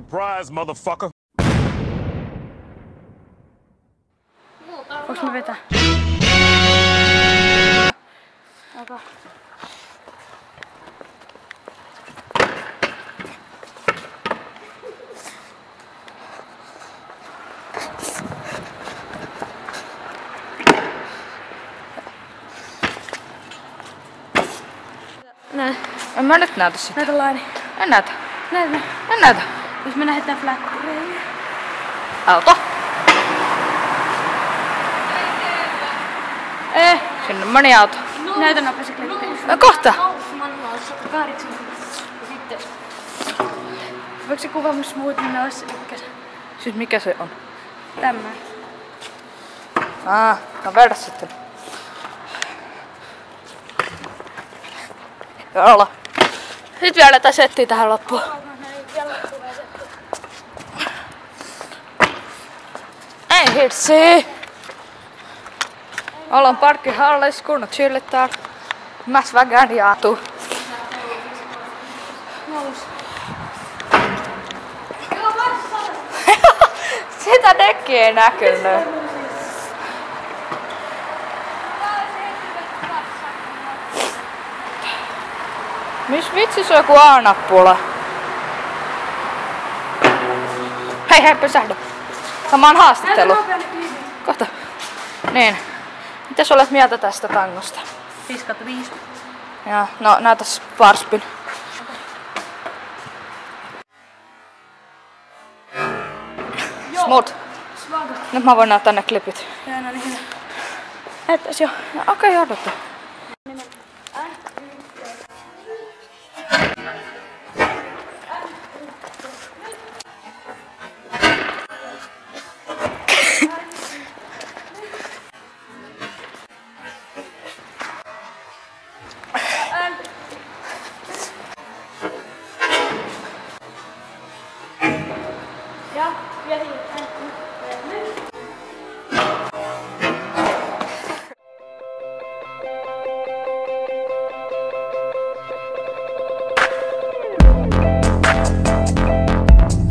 Surprise, motherfucker! Voinko mä vetää? Okay. Näin. En mä nyt näytä sitä. Näytä Laini. En näytä. Näytä. En näytä. Jos me lähdetään fläkkiin. Auto. Sinne meni auto. Näytä nopeasti klippiä. No kohta. Voiko se kuvaa mun smoothie, niin ne olisi ykkösen? Siis mikä se on? Tämä. No vedä sitten. Joo. Sitten vielä tää settiä tähän loppuun. Ei hitsi! Ollaan parkkihallis, kunnon chillit täällä. Mäs vägän jaatu. Sitä dekkiä ei näkynyt. Mis vitsi se on joku A-nappula? Hei, pysähdy. Samaan haastattelu. Kohta. Niin. Mitäs olet mieltä tästä tangosta? 5/5. Ja, no näytäs Barspin. Smooth. Nyt mä voin näyttää ne klipit. Joo, no niin hyvä. Näyttäis jo. Okei, odota.